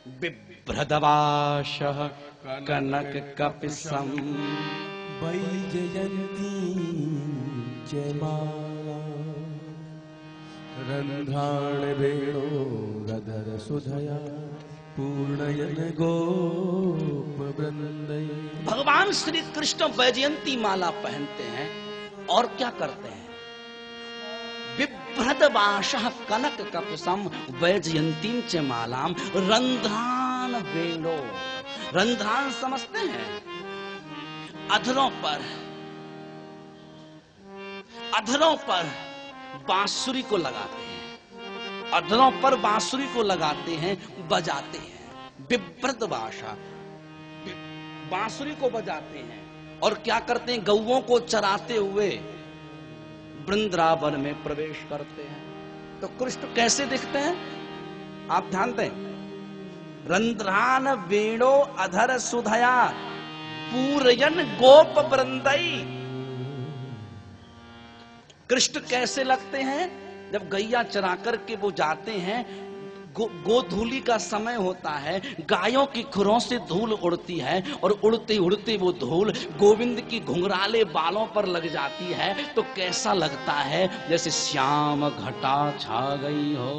बिभ्रदवाशः कनक कपिसं वैजयन्ती जयमाला रन्ध्राण वेणोरधर सुधया पूर्णयन गोप वृंदे। भगवान श्री कृष्ण वैजयंती माला पहनते हैं और क्या करते हैं? बिभ्रदवाशः कनक कपिसं वैजयंतीं च मालाम रंध्रान वेणो। रंध्रान समझते हैं? अधरों पर बांसुरी को लगाते हैं, अधरों पर बांसुरी को लगाते हैं, बजाते हैं। बिभ्रदवाशा बांसुरी को बजाते हैं और क्या करते हैं? गौओं को चराते हुए वृंदावन में प्रवेश करते हैं। तो कृष्ण कैसे दिखते हैं आप ध्यान दें। रंध्रान वेणो अधर सुधया पूरयन गोप वृंदई। कृष्ण कैसे लगते हैं? जब गैया चरा करके वो जाते हैं, गोधूली का समय होता है, गायों की खुरों से धूल उड़ती है और उड़ते उड़ते वो धूल गोविंद की घुंघराले बालों पर लग जाती है। तो कैसा लगता है? जैसे श्याम घटा छा गई हो,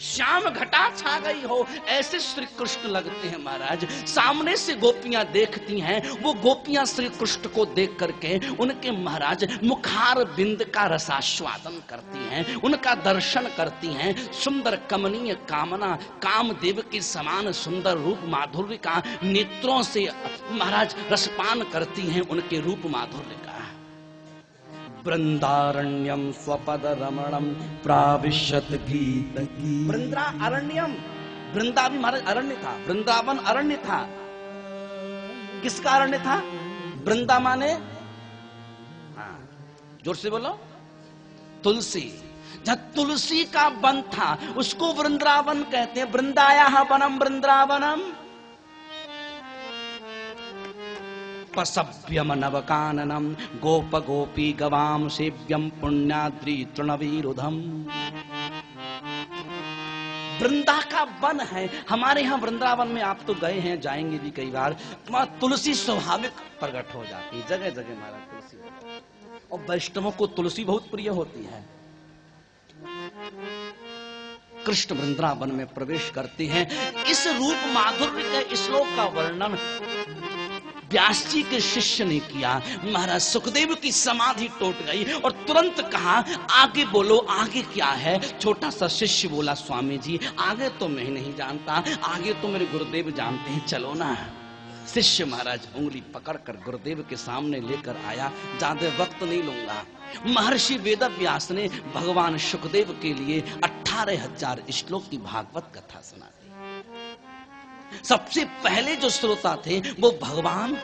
श्याम घटा छा गई हो, ऐसे श्री कृष्ण लगते हैं महाराज। सामने से गोपियां देखती हैं, वो गोपियां श्री कृष्ण को देख करके उनके महाराज मुखार बिंद का रसास्वादन करती हैं, उनका दर्शन करती हैं। सुंदर कमनीय कामना कामदेव के समान सुंदर रूप माधुर्य का नेत्रों से महाराज रसपान करती हैं उनके रूप माधुर्य का। वृंदारण्यम स्वपद रमणम प्राविशत गीत की। वृंदा अरण्यम, वृंदा भी महाराज अरण्य था, वृंदावन अरण्य था। किसका अरण्य था? वृंदा माने, हाँ जोर से बोलो, तुलसी। जहां तुलसी का वन था उसको वृंदावन कहते हैं। वृंदाया वनम वृंदावनम पसभ्यम नवकाननम गोप गोपी गवाम सेव्यम पुण्याद्रि तृणवीरुधम। वृंदा का वन है हमारे यहाँ। वृंदावन में आप तो गए हैं, जाएंगे भी कई बार। वहां तुलसी स्वाभाविक प्रकट हो जाती है, जगह जगह महाराज तुलसी। और वैष्णवों को तुलसी बहुत प्रिय होती है। कृष्ण वृंदावन में प्रवेश करते हैं। इस रूप माधुर्य के श्लोक का वर्णन व्यास जी के शिष्य ने किया। महाराज सुखदेव की समाधि टूट गई और तुरंत कहा आगे बोलो, आगे क्या है? छोटा सा शिष्य बोला स्वामी जी आगे तो मैं नहीं जानता, आगे तो मेरे गुरुदेव जानते हैं, चलो ना। शिष्य महाराज उंगली पकड़कर गुरुदेव के सामने लेकर आया। ज्यादा वक्त नहीं लूंगा। महर्षि वेदव्यास ने भगवान सुखदेव के लिए 18,000 श्लोक की भागवत कथा सुना दी। सबसे पहले जो श्रोता थे वो भगवान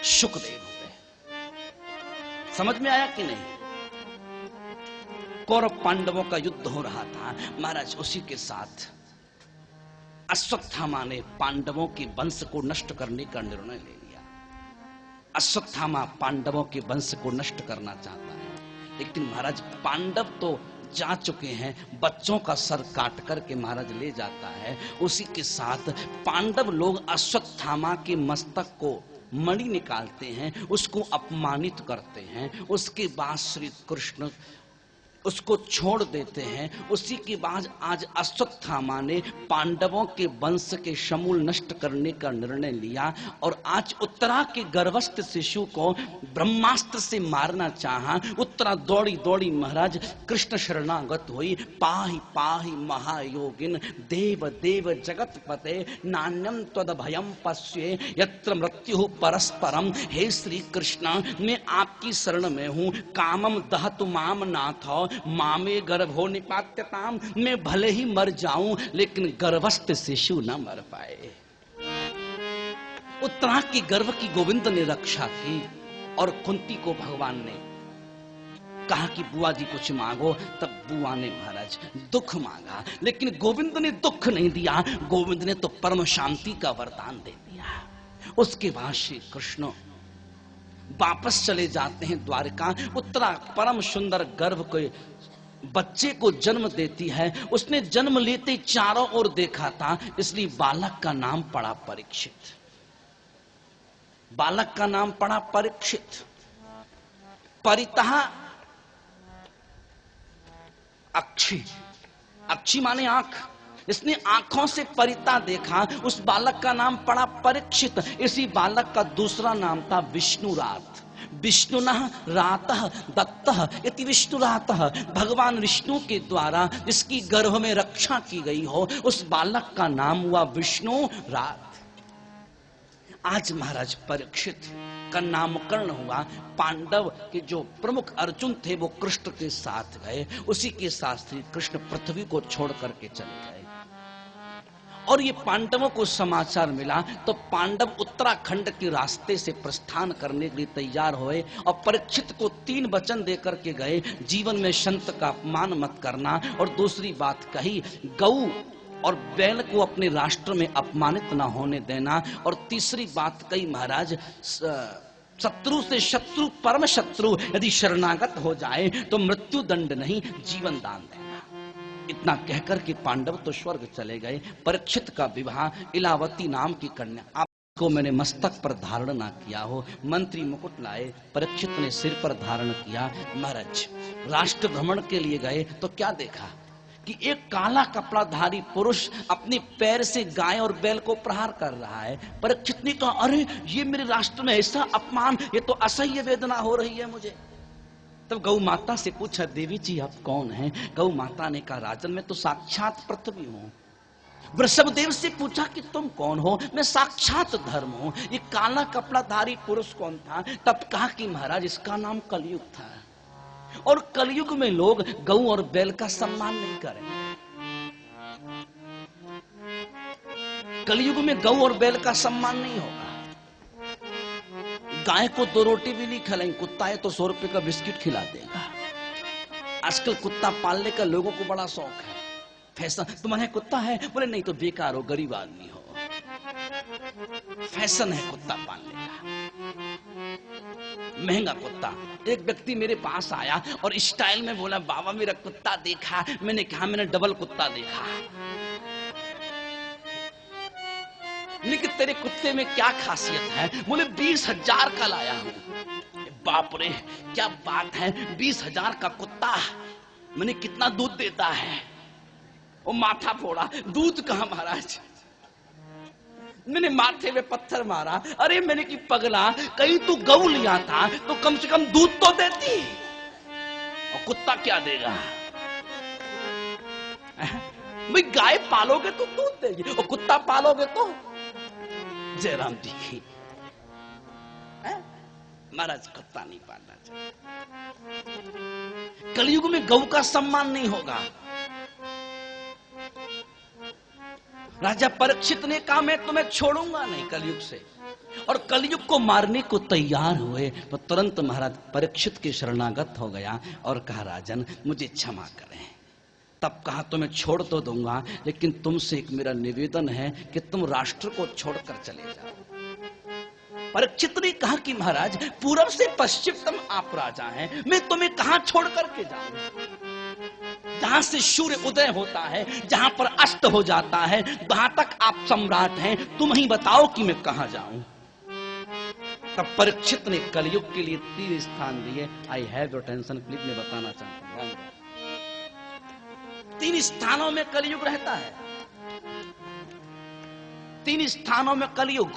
सुखदेव हुए। समझ में आया कि नहीं? कौरव पांडवों का युद्ध हो रहा था महाराज, उसी के साथ अश्वत्थामा ने पांडवों के वंश को नष्ट करने का निर्णय ले लिया। अश्वत्थामा पांडवों के वंश को नष्ट करना चाहता है, लेकिन महाराज पांडव तो जा चुके हैं। बच्चों का सर काट करके महाराज ले जाता है। उसी के साथ पांडव लोग अश्वत्थामा के मस्तक को मणि निकालते हैं, उसको अपमानित करते हैं। उसके बाद श्री कृष्ण उसको छोड़ देते हैं। उसी के बाद आज अश्वत्थामा ने पांडवों के वंश के समूल नष्ट करने का निर्णय लिया और आज उत्तरा के गर्भस्थ शिशु को ब्रह्मास्त्र से मारना चाहा। उत्तरा दौड़ी दौड़ी महाराज कृष्ण शरणागत हुई। पाहि पाहि महायोगिन देव देव जगतपते नान्यम त्वदभयम पश्ये यत्र मृत्यु परस्परम। हे श्री कृष्ण मैं आपकी शरण में हूँ। कामम दहतु माम नाथ मामे गर्भो निपात्यताम। मैं भले ही मर जाऊं लेकिन गर्भस्थ शिशु न मर पाए। उत्तरा की गर्भ की गोविंद ने रक्षा की और कुंती को भगवान ने कहा कि बुआ जी कुछ मांगो, तब बुआ ने महाराज दुख मांगा, लेकिन गोविंद ने दुख नहीं दिया। गोविंद ने तो परम शांति का वरदान दे दिया। उसके बाद श्री कृष्ण वापस चले जाते हैं द्वारका। उत्तरा परम सुंदर गर्भ को बच्चे को जन्म देती है। उसने जन्म लेते चारों ओर देखा था, इसलिए बालक का नाम पड़ा परीक्षित। बालक का नाम पड़ा परीक्षित। परितः अक्षी, अक्षी माने आंख। इसने आंखों से परिता देखा, उस बालक का नाम पड़ा परीक्षित। इसी बालक का दूसरा नाम था विष्णुरात। विष्णुनः रातः दत्तः इति विष्णुरातः। भगवान विष्णु के द्वारा जिसकी गर्भ में रक्षा की गई हो, उस बालक का नाम हुआ विष्णुरात। आज महाराज परीक्षित का नामकरण हुआ। पांडव के जो प्रमुख अर्जुन थे वो कृष्ण के साथ गए, उसी के साथ श्री कृष्ण पृथ्वी को छोड़ करके चले गए। और ये पांडवों को समाचार मिला तो पांडव उत्तराखंड के रास्ते से प्रस्थान करने के लिए तैयार हुए और परीक्षित को 3 वचन देकर के गए। जीवन में संत का अपमान मत करना, और दूसरी बात कही गऊ और बैल को अपने राष्ट्र में अपमानित न होने देना, और तीसरी बात कही महाराज शत्रु से शत्रु परम शत्रु यदि शरणागत हो जाए तो मृत्यु दंड नहीं, जीवन दान देना। इतना कहकर के पांडव तो स्वर्ग चले गए। परीक्षित का विवाह इलावती नाम की कन्या, आपको मैंने मस्तक पर धारण ना किया हो, मंत्री मुकुट लाए, परीक्षित ने सिर पर धारण किया। महाराज राष्ट्र भ्रमण के लिए गए तो क्या देखा कि एक काला कपड़ाधारी पुरुष अपने पैर से गाय और बैल को प्रहार कर रहा है। परीक्षित ने कहा, अरे ये मेरे राष्ट्र में ऐसा अपमान, ये तो असह्य वेदना हो रही है मुझे। तब गौ माता से पूछा, देवी जी आप कौन हैं? गौ माता ने कहा, राजन मैं तो साक्षात पृथ्वी हूं। वृषभदेव से पूछा कि तुम कौन हो? मैं साक्षात धर्म हूं। ये काला कपड़ाधारी पुरुष कौन था? तब कहा कि महाराज इसका नाम कलयुग था, और कलयुग में लोग गौ और बैल का सम्मान नहीं करेंगे। कलयुग में गौ और बैल का सम्मान नहीं होगा। गाय को 2 रोटी भी नहीं खिलाएंगे, कुत्ता है तो 100 रुपए का बिस्किट खिला देगा। आजकल कुत्ता पालने का लोगों को बड़ा शौक है, फैशन। तुम्हारे कुत्ता है? बोले नहीं तो बेकार हो, गरीब आदमी हो। फैशन है कुत्ता पालने का, महंगा कुत्ता। एक व्यक्ति मेरे पास आया और स्टाइल में बोला, बाबा मेरा कुत्ता देखा। मैंने कहा मैंने डबल कुत्ता देखा। लेकिन तेरे कुत्ते में क्या खासियत है? बोले 20,000 का लाया हूं। बाप रे क्या बात है, 20,000 का कुत्ता। मैंने कितना दूध देता है? वो माथा फोड़ा, दूध कहां महाराज? मैंने माथे में पत्थर मारा। अरे मैंने कि पगला, कहीं तू गऊ लिया था तो कम से कम दूध तो देती, और कुत्ता क्या देगा? भाई गाय पालोगे तो दूध देगी, और कुत्ता पालोगे तो। जयराम जी की महाराज कुत्ता नहीं पालना चाहिए। कलयुग में गऊ का सम्मान नहीं होगा। राजा परीक्षित ने कहा मैं तुम्हें छोड़ूंगा नहीं कलयुग से, और कलयुग को मारने को तैयार हुए तो तुरंत महाराज परीक्षित के शरणागत हो गया और कहा, राजन मुझे क्षमा करें। तब कहा तुम्हें छोड़ तो दूंगा, लेकिन तुमसे एक मेरा निवेदन है कि तुम राष्ट्र को छोड़कर चले जाओ। परीक्षित ने कहा कि महाराज पूर्व से पश्चिम तुम आप राजा हैं, मैं तुम्हें कहां छोड़ करके जाऊं? जहां से सूर्य उदय होता है, जहां पर अस्त हो जाता है, वहां तक आप सम्राट हैं। तुम ही बताओ कि मैं कहां जाऊं। तब परीक्षित ने कलयुग के लिए 3 स्थान दिए। I have your tension please, मैं बताना चाहता हूं 3 स्थानों में कलयुग रहता है। 3 स्थानों में कलयुग,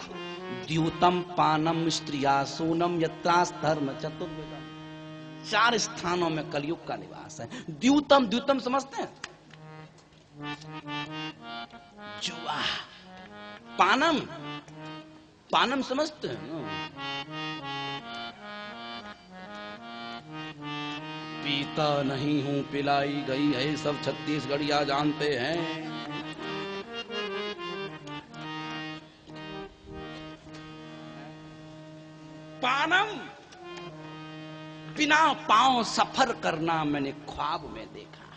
द्यूतम पानम स्त्रिया सूनम यत्रास धर्म चतुर्भुजम। 4 स्थानों में कलयुग का निवास है। द्यूतम, द्यूतम समझते हैं? जुआ। पानम, पानम समझते हैं ना? पीता नहीं हूं पिलाई गई है, सब छत्तीसगढ़िया जानते हैं। पानम, बिना पांव सफर करना मैंने ख्वाब में देखा।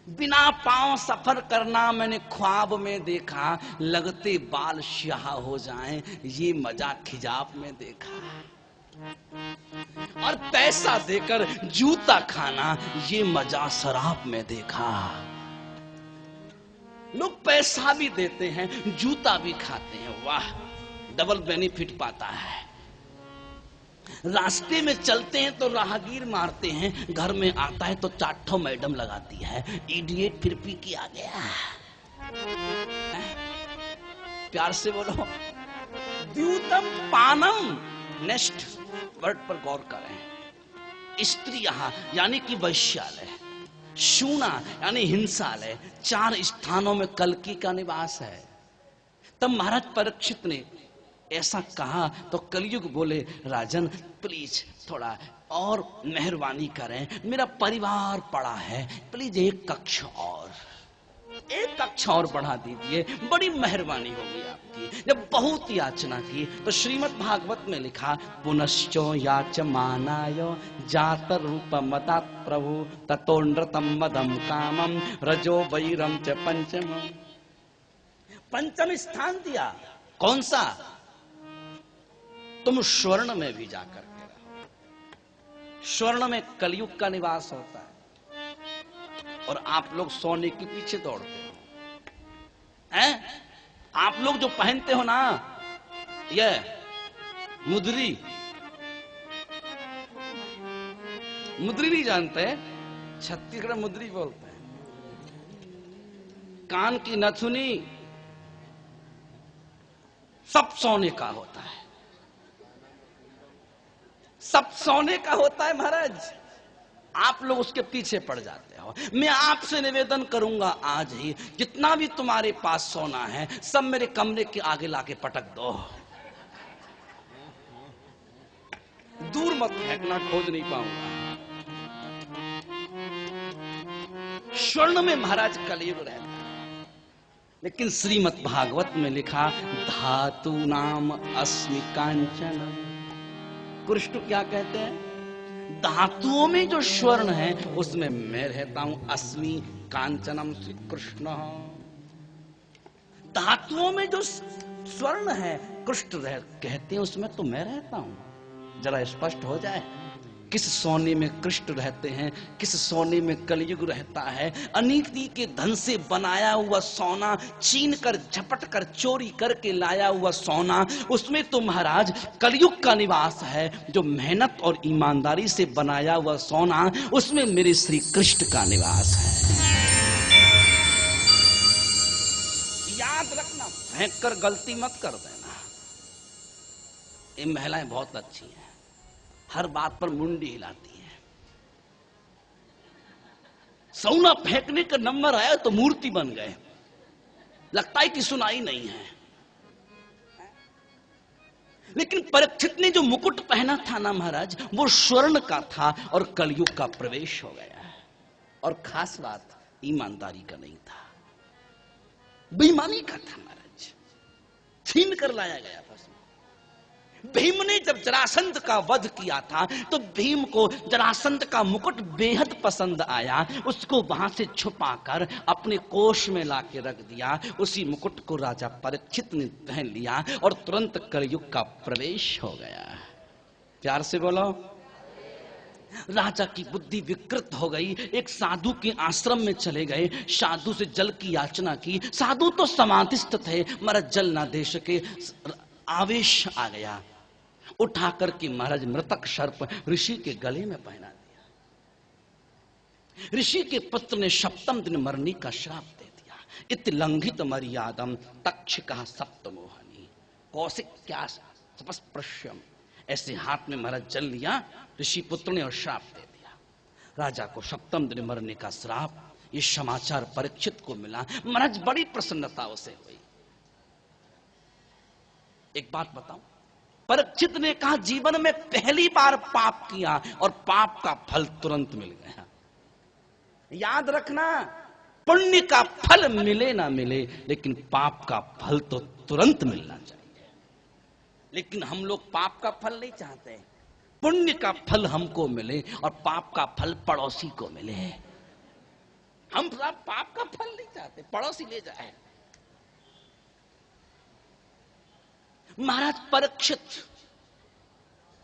बिना पांव सफर करना मैंने ख्वाब में देखा। लगते बाल स्याह हो जाएं, ये मजा खिजाब में देखा। और पैसा देकर जूता खाना, ये मजा शराब में देखा। लोग पैसा भी देते हैं, जूता भी खाते हैं, वाह, डबल बेनिफिट पाता है। रास्ते में चलते हैं तो राहगीर मारते हैं, घर में आता है तो 4 ठो मैडम लगाती है, इडियट फिर पी के आ गया। प्यार से बोलो, द्यूतम पानम। नेक्स्ट वर्ड पर गौर करें। स्त्री यहां यानी कि वैश्यालय, शूना यानी हिंसालय, 4 स्थानों में कल्कि का निवास है। तब महाराज परीक्षित ने ऐसा कहा तो कलयुग बोले, राजन प्लीज थोड़ा और मेहरबानी करें, मेरा परिवार पड़ा है, प्लीज एक कक्ष और बढ़ा दीजिए, बड़ी मेहरबानी होगी आपकी। जब बहुत याचना की तो श्रीमद् भागवत में लिखा, पुनश्चो याचमानाय जात रूप मदा प्रभु ततो नृतम मदम कामम रजो वैरम च पंचमम। पंचम स्थान दिया, कौन सा? तुम स्वर्ण में भी जाकर के रहो। स्वर्ण में कलयुग का निवास होता है और आप लोग सोने के पीछे दौड़ते हो, हैं? आप लोग जो पहनते हो ना, ये मुद्री नहीं जानते? छत्तीसगढ़ मुद्री बोलते हैं। कान की नथुनी सब सोने का होता है, सब सोने का होता है महाराज। आप लोग उसके पीछे पड़ जाते हो। मैं आपसे निवेदन करूंगा, आज ही जितना भी तुम्हारे पास सोना है सब मेरे कमरे के आगे लाके पटक दो, दूर मत फेंकना, खोज नहीं पाऊंगा। स्वर्ण में महाराज कलयुग रहता है, लेकिन श्रीमद् भागवत में लिखा, धातु नाम अस्मि कांचन। कृष्ण क्या कहते हैं? धातुओं में जो स्वर्ण है उसमें मैं रहता हूं, अस्मि कांचनम श्री कृष्ण। धातुओं में जो स्वर्ण है कृष्ण कहते हैं, उसमें तो मैं रहता हूं। जरा स्पष्ट हो जाए, किस सोने में कृष्ण रहते हैं, किस सोने में कलयुग रहता है। अनीति के धन से बनाया हुआ सोना, छीन कर झपट कर चोरी करके लाया हुआ सोना, उसमें तो महाराज कलयुग का निवास है। जो मेहनत और ईमानदारी से बनाया हुआ सोना, उसमें मेरे श्री कृष्ण का निवास है। याद रखना, फेंक कर गलती मत कर देना। ये महिलाएं बहुत अच्छी हैं, हर बात पर मुंडी हिलाती है। सोना फेंकने का नंबर आया तो मूर्ति बन गए, लगता है कि सुनाई नहीं है। लेकिन परीक्षित ने जो मुकुट पहना था ना महाराज, वो स्वर्ण का था और कलयुग का प्रवेश हो गया है। और खास बात ईमानदारी का नहीं था, बेईमानी का था महाराज, छीन कर लाया गया था। भीम ने जब जरासंध का वध किया था तो भीम को जरासंध का मुकुट बेहद पसंद आया, उसको वहां से छुपाकर अपने कोष में लाके रख दिया। उसी मुकुट को राजा परीक्षित ने पहन लिया और तुरंत कलयुग का प्रवेश हो गया। प्यार से बोलो। राजा की बुद्धि विकृत हो गई, एक साधु के आश्रम में चले गए, साधु से जल की याचना की। साधु तो समाधिस्थ थे, मरा जल ना दे सके, आवेश आ गया, उठा करके महाराज मृतक सर्प ऋषि के गले में पहना दिया। ऋषि के पुत्र ने सप्तम दिन मरने का श्राप दे दिया। इत लंघित मर्यादम तक्षिका सप्तमोहनी कौशिक क्या स्पृश्यम। ऐसे हाथ में महाराज जल लिया ऋषि पुत्र ने और श्राप दे दिया। राजा को सप्तम दिन मरने का श्राप, ये समाचार परीक्षित को मिला। महाराज बड़ी प्रसन्नता उसे हुई। एक बात बताऊं, परीक्षित ने कहा जीवन में पहली बार पाप किया और पाप का फल तुरंत मिल गया। याद रखना, पुण्य का फल मिले ना मिले, लेकिन पाप का फल तो तुरंत मिलना चाहिए। लेकिन हम लोग पाप का फल नहीं चाहते, पुण्य का फल हमको मिले और पाप का फल पड़ोसी को मिले। हम पाप का फल नहीं चाहते, पड़ोसी ले जाए। महाराज परीक्षित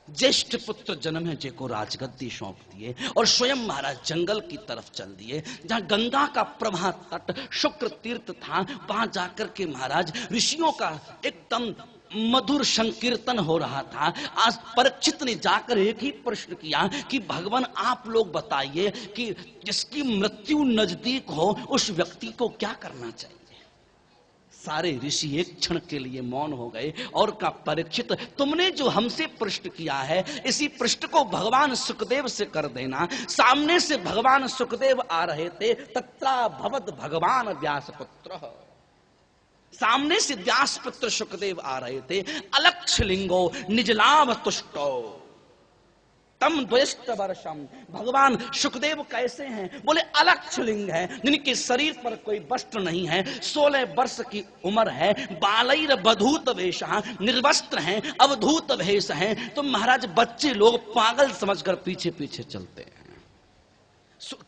ज्येष्ठ पुत्र जन्म है जेको राजगद्दी सौंप दिए और स्वयं महाराज जंगल की तरफ चल दिए, जहां गंगा का प्रवाह तट शुक्र तीर्थ था। वहां जाकर के महाराज ऋषियों का एकदम मधुर संकीर्तन हो रहा था। आज परीक्षित ने जाकर एक ही प्रश्न किया कि भगवान आप लोग बताइए कि जिसकी मृत्यु नजदीक हो उस व्यक्ति को क्या करना चाहिए। सारे ऋषि एक क्षण के लिए मौन हो गए और कहा, परीक्षित तुमने जो हमसे प्रश्न किया है इसी प्रश्न को भगवान सुखदेव से कर देना। सामने से भगवान सुखदेव आ रहे थे। तत्रा भवद भगवान व्यासपुत्र, सामने से व्यासपुत्र सुखदेव आ रहे थे। अलक्ष लिंगो निजलाभ तुष्टो तम द्वयष्ट वर्षम, भगवान सुखदेव कैसे हैं? बोले अलक्ष लिंग है, जिनके शरीर पर कोई वस्त्र नहीं है, 16 वर्ष की उम्र है, बालैर बधूत वेश, निर्वस्त्र हैं, अवधूत वेश हैं। तो महाराज बच्चे लोग पागल समझकर पीछे पीछे चलते हैं।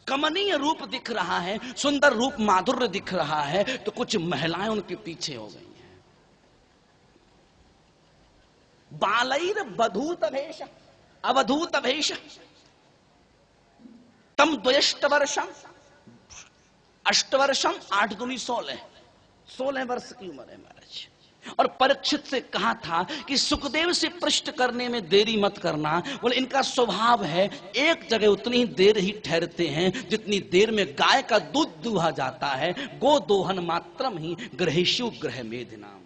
कमनीय रूप दिख रहा है, सुंदर रूप माधुर्य दिख रहा है, तो कुछ महिलाएं उनके पीछे हो गई हैं। बालैर बधूत वेश, अवधूत भेष, तम द्वयष्ट वर्षम, 8 वर्षम 8 दूनी 16 वर्ष की उम्र है महाराज। और परीक्षित से कहा था कि सुखदेव से प्रश्न करने में देरी मत करना। बोले इनका स्वभाव है एक जगह उतनी ही देर ही ठहरते हैं जितनी देर में गाय का दूध दुहा जाता है। गो दोहन मात्रम ही ग्रहेशु ग्रह मेधिनाम।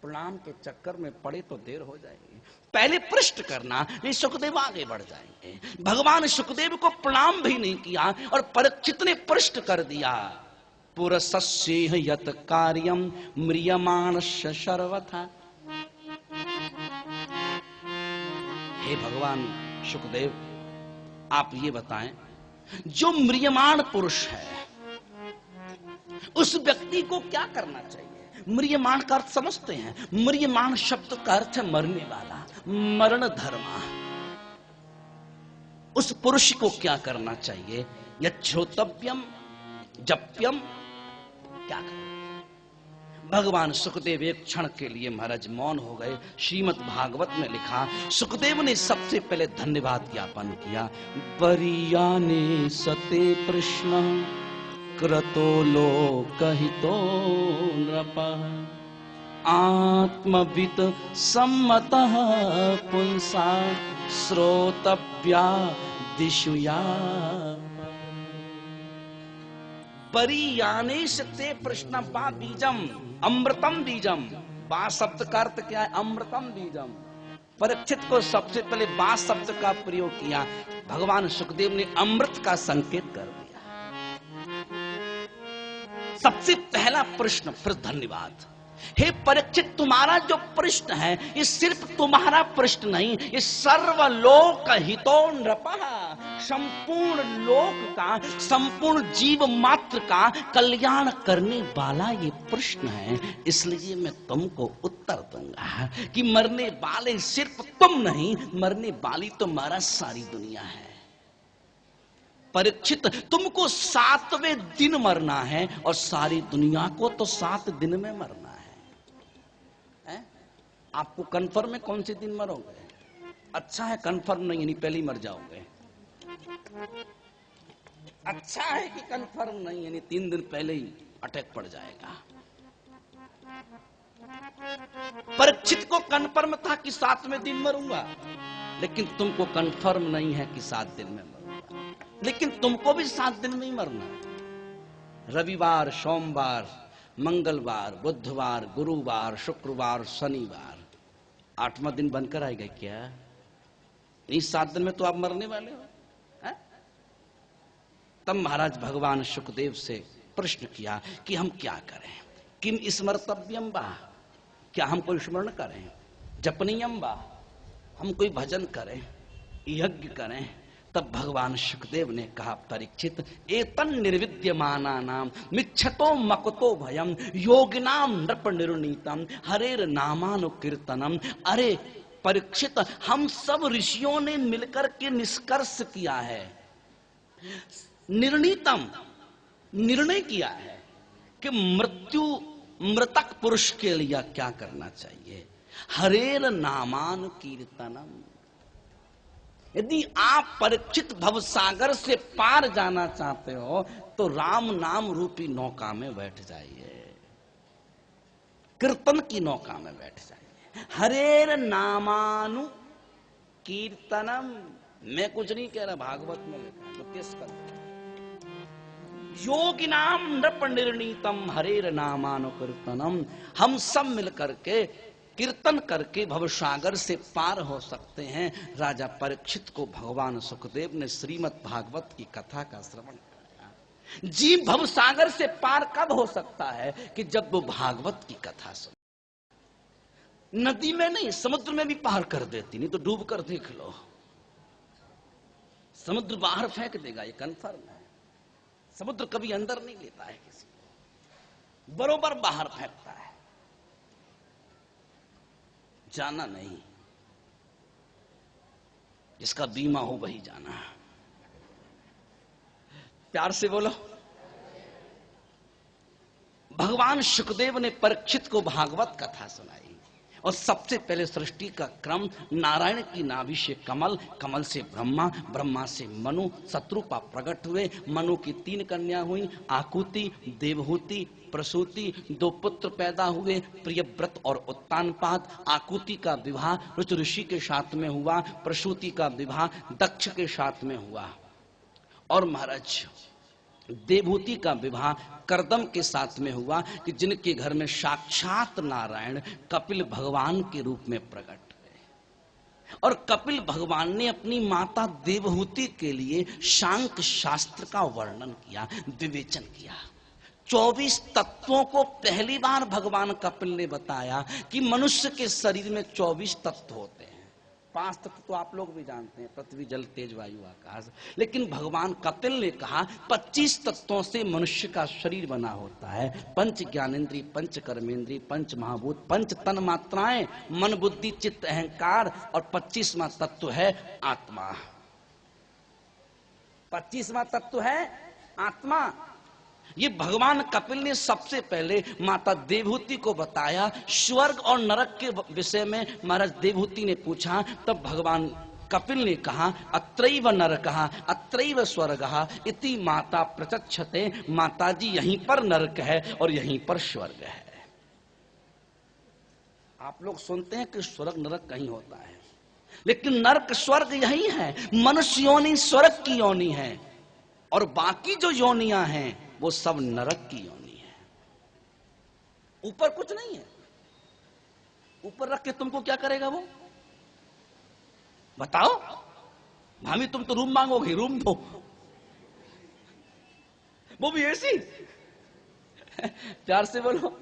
प्रणाम के चक्कर में पड़े तो देर हो जाएगी, पहले प्रश्न करना, नहीं सुखदेव आगे बढ़ जाएंगे। भगवान सुखदेव को प्रणाम भी नहीं किया और परीक्षित ने प्रश्न कर दिया। पुरसस्येह यत कार्यम म्रियमाणस्य सर्वथा। हे भगवान सुखदेव, आप ये बताएं, जो म्रियमाण पुरुष है उस व्यक्ति को क्या करना चाहिए? म्रियमाण का अर्थ समझते हैं? म्रियमाण शब्द का अर्थ है मरने वाला, मरण धर्मा। उस पुरुष को क्या करना चाहिए? यच्छ्रोतव्यम जप्यम, क्या करें? भगवान सुखदेव एक क्षण के लिए महाराज मौन हो गए। श्रीमद् भागवत में लिखा, सुखदेव ने सबसे पहले धन्यवाद ज्ञापन किया। परियाने सते प्रश्न क्रतो लोकहितो नृपः आत्मवित् सम्मतः पुंसा श्रोतव्या दिशुया। परियाने सते प्रश्न बा बीजम अमृतम बीजम। बा शब्द का अर्थ क्या है? अमृतम बीजम। परीक्षित को सबसे पहले बा शब्द का प्रयोग किया। भगवान सुखदेव ने अमृत का संकेत कर दिया। सबसे पहला प्रश्न, फिर धन्यवाद। हे परीक्षित, तुम्हारा जो प्रश्न है ये सिर्फ तुम्हारा प्रश्न नहीं, ये सर्वलोक हितो नृपः, संपूर्ण लोक का, संपूर्ण जीव मात्र का कल्याण करने वाला ये प्रश्न है। इसलिए मैं तुमको उत्तर दूंगा कि मरने वाले सिर्फ तुम नहीं, मरने वाली तुम्हारा सारी दुनिया है। परीक्षित, तुमको 7वें दिन मरना है और सारी दुनिया को तो 7 दिन में मरना है। आपको कंफर्म है कौन से दिन मरोगे? अच्छा है कंफर्म नहीं, यानी पहले ही मर जाओगे। अच्छा है कि कंफर्म नहीं, यानी 3 दिन पहले ही अटैक पड़ जाएगा। परीक्षित को कंफर्म था कि 7वें दिन मरूंगा, लेकिन तुमको कंफर्म नहीं है कि 7 दिन में मरूंगा। लेकिन तुमको भी 7 दिन में ही मरना। रविवार, सोमवार, मंगलवार, बुधवार, गुरुवार, शुक्रवार, शनिवार, 8वां दिन बनकर आएगा क्या? इस 7 दिन में तो आप मरने वाले हो। है? तब महाराज भगवान सुखदेव से प्रश्न किया कि हम क्या करें? किम स्मर्तव्यम बा, क्या हम कोई स्मरण करें? जपनीयम बा, हम कोई भजन करें, यज्ञ करें? तब भगवान सुखदेव ने कहा, परीक्षित, एतन निर्विद्यमाना नाम मिच्छतो मकतो भयम योगिनाम नृप निर्णीतम हरेर नामानुकीर्तनम। अरे परीक्षित, हम सब ऋषियों ने मिलकर के निष्कर्ष किया है, निर्णीतम, निर्णय किया है कि मृतक पुरुष के लिए क्या करना चाहिए। हरेर नामान कीर्तनम। यदि आप परीक्षित भवसागर से पार जाना चाहते हो तो राम नाम रूपी नौका में बैठ जाइए, कीर्तन की नौका में बैठ जाइए। हरेर नामानु कीर्तनम, मैं कुछ नहीं कह रहा, भागवत में लिखा है, तो किस कर योगी नाम नृप निर्णीतम हरेर नामानु कीर्तनम। हम सब मिलकर के कीर्तन करके भवसागर से पार हो सकते हैं। राजा परीक्षित को भगवान सुखदेव ने श्रीमद् भागवत की कथा का श्रवण कराया। जीव भवसागर से पार कब हो सकता है? कि जब वो भागवत की कथा सुन। नदी में नहीं, समुद्र में भी पार कर देती, नहीं तो डूब कर देख लो, समुद्र बाहर फेंक देगा, ये कन्फर्म है। समुद्र कभी अंदर नहीं लेता है किसी को, बरोबर बाहर फेंकता है। जाना नहीं, जिसका बीमा हो वही जाना। प्यार से बोलो। भगवान सुखदेव ने परीक्षित को भागवत कथा सुनाई और सबसे पहले सृष्टि का क्रम, नारायण की नाभि से कमल, कमल से ब्रह्मा, ब्रह्मा से मनु, शत्रुपा प्रकट हुए। मनु की 3 कन्या हुई, आकुति, देवहूति, प्रसूति। 2 पुत्र पैदा हुए, प्रियव्रत और उत्तानपाद। आकुति का विवाह रुच ऋषि के साथ में हुआ, प्रसूति का विवाह दक्ष के साथ में हुआ, और महाराज देवहूति का विवाह कर्दम के साथ में हुआ, कि जिनके घर में साक्षात नारायण कपिल भगवान के रूप में प्रकट हुए। और कपिल भगवान ने अपनी माता देवहूति के लिए शांक शास्त्र का वर्णन किया, विवेचन किया। 24 तत्वों को पहली बार भगवान कपिल ने बताया कि मनुष्य के शरीर में 24 तत्व होते हैं। 5 तत्व तो आप लोग भी जानते हैं, पृथ्वी, जल, तेज, वायु, आकाश। लेकिन भगवान कपिल ने कहा 25 तत्वों से मनुष्य का शरीर बना होता है। 5 ज्ञानेंद्रिय, 5 कर्मेंद्रिय, 5 महाभूत, 5 तन मात्राएं, मन, बुद्धि, चित्त, अहंकार, और 25वां तत्व है आत्मा। 25वां तत्व है आत्मा। ये भगवान कपिल ने सबसे पहले माता देवहूति को बताया। स्वर्ग और नरक के विषय में महाराज देवहूति ने पूछा, तब भगवान कपिल ने कहा अत्रैव नरकः अत्रैव स्वर्गः इति माता प्रचक्षते। माता जी यहीं पर नरक है और यहीं पर स्वर्ग है। आप लोग सुनते हैं कि स्वर्ग नरक कहीं होता है, लेकिन नरक स्वर्ग यही है। मनुष्य योनि स्वर्ग की योनि है और बाकी जो योनियां हैं वो सब नरक की योनि है। ऊपर कुछ नहीं है। ऊपर रख के तुमको क्या करेगा वो? बताओ भाभी, तुम तो रूम मांगोगी, रूम दो, वो भी ऐसी। प्यार से बोलो।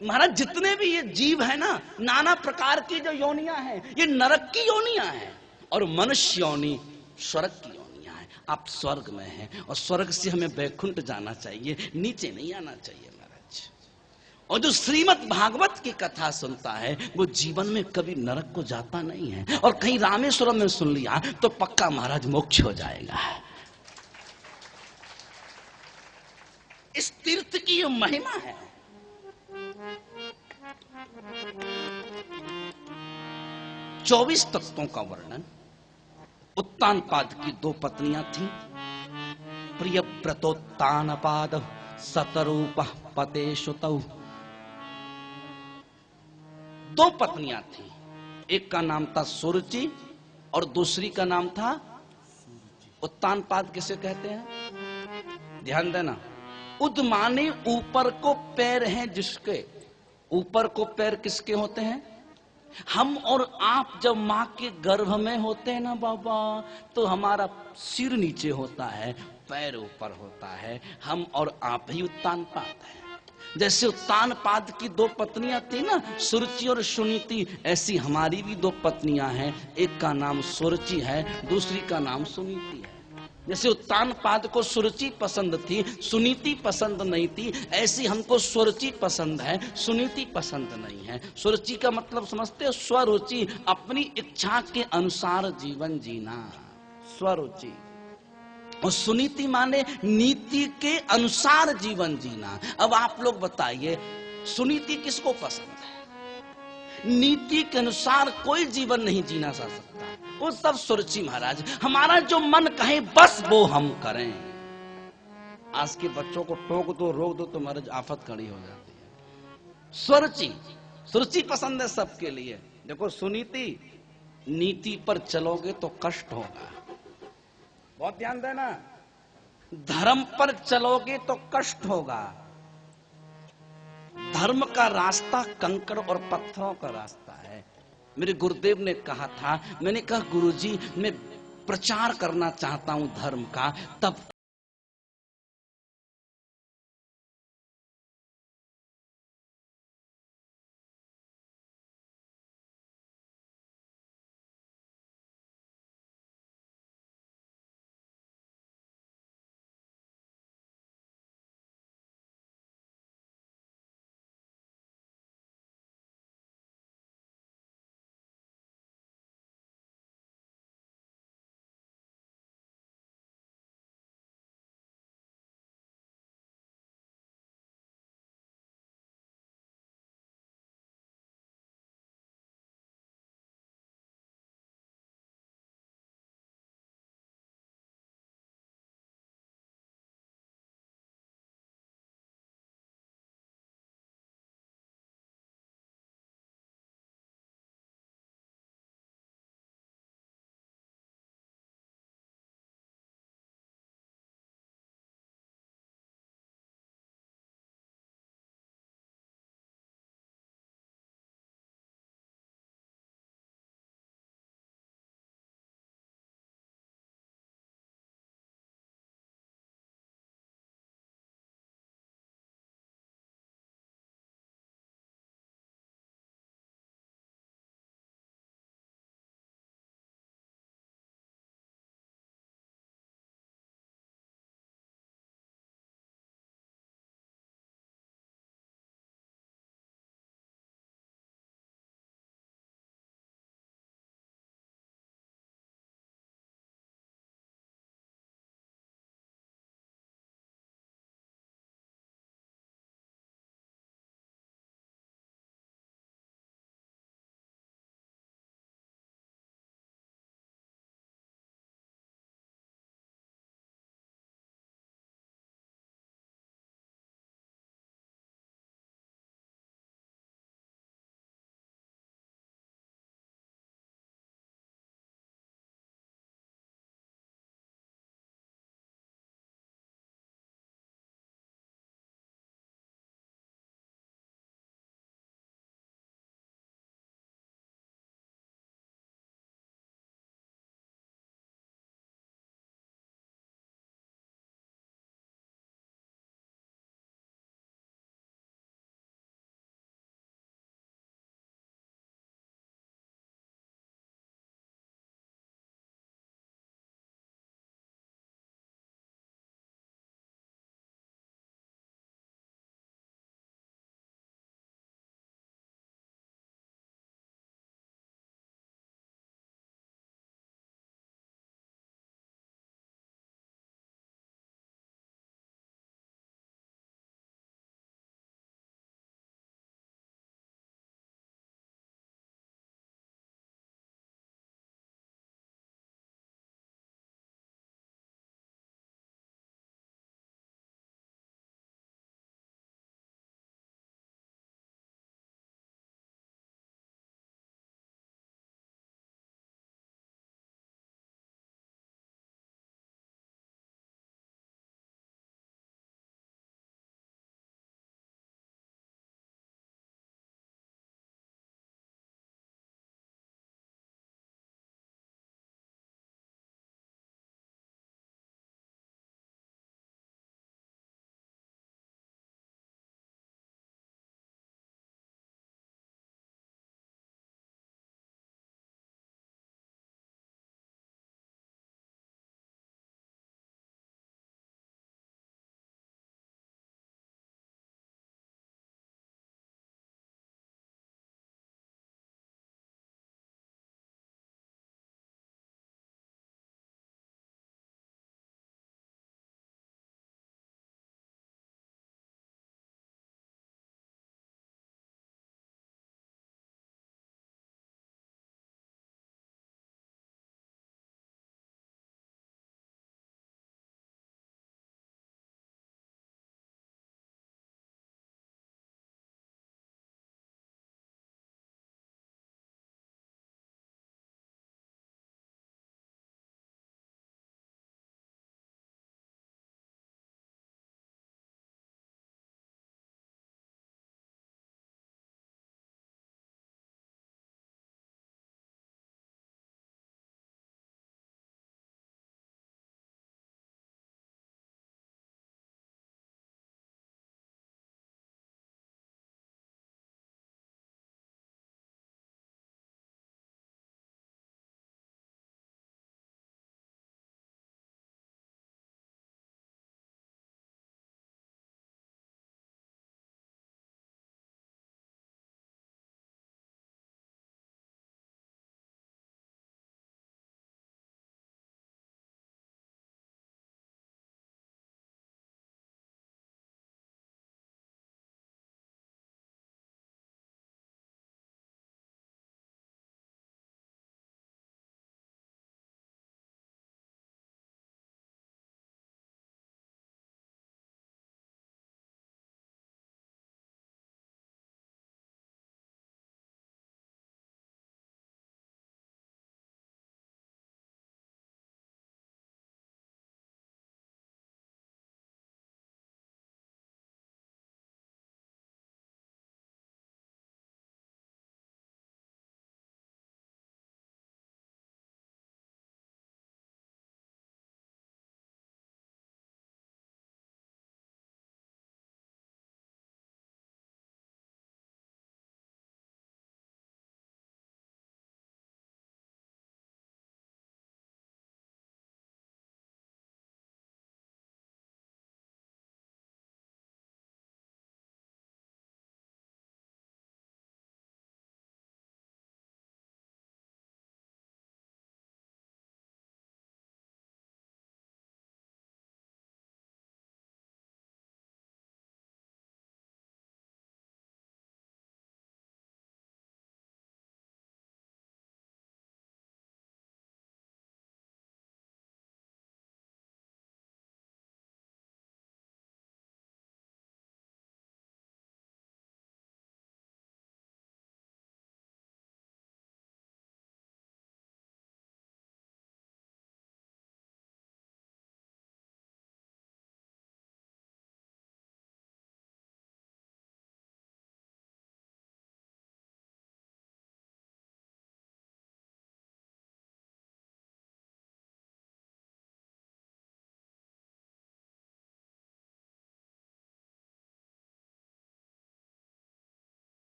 महाराज जितने भी ये जीव है ना, नाना प्रकार की जो योनियां हैं, ये नरक की योनियां हैं और मनुष्य योनि स्वर्ग की योनियां हैं। आप स्वर्ग में हैं और स्वर्ग से हमें वैकुंठ जाना चाहिए, नीचे नहीं आना चाहिए महाराज। और जो श्रीमद् भागवत की कथा सुनता है वो जीवन में कभी नरक को जाता नहीं है। और कहीं रामेश्वरम में सुन लिया तो पक्का महाराज मोक्ष हो जाएगा। इस तीर्थ की ये महिमा है। 24 तत्वों का वर्णन। उत्तानपाद की 2 पत्नियां थीं, प्रियव्रतोत्तानपाद सतरूपः पतेषुतौ। 2 पत्नियां थीं, एक का नाम था सुरुचि और दूसरी का नाम था उत्तानपाद। किसे कहते हैं? ध्यान देना। उद माने ऊपर को पैर हैं जिसके। ऊपर को पैर किसके होते हैं? हम और आप जब मां के गर्भ में होते हैं ना बाबा, तो हमारा सिर नीचे होता है, पैर ऊपर होता है। हम और आप ही उत्तानपाद हैं। जैसे उत्तानपाद की 2 पत्नियां थी ना, सुरुचि और सुनीति, ऐसी हमारी भी 2 पत्नियां हैं। एक का नाम सुरुचि है, दूसरी का नाम सुनीति है। जैसे उत्तानपाद को सुरुचि पसंद थी, सुनीति पसंद नहीं थी, ऐसी हमको सुरुचि पसंद है, सुनीति पसंद नहीं है। सुरुचि का मतलब समझते हो? स्वरुचि, अपनी इच्छा के अनुसार जीवन जीना, स्वरुचि। और सुनीति माने नीति के अनुसार जीवन जीना। अब आप लोग बताइए, सुनीति किसको पसंद है? नीति के अनुसार कोई जीवन नहीं जीना जा सकता, वो सब सुरुचि महाराज। हमारा जो मन कहे बस वो हम करें। आज के बच्चों को टोक दो, रोक दो तो महाराज आफत खड़ी हो जाती है। सुरुचि, सुरुचि पसंद है सबके लिए। देखो सुनीति, नीति पर चलोगे तो कष्ट होगा, बहुत ध्यान देना। धर्म पर चलोगे तो कष्ट होगा। धर्म का रास्ता कंकड़ और पत्थरों का रास्ता है। मेरे गुरुदेव ने कहा था, मैंने कहा गुरुजी मैं प्रचार करना चाहता हूं धर्म का, तब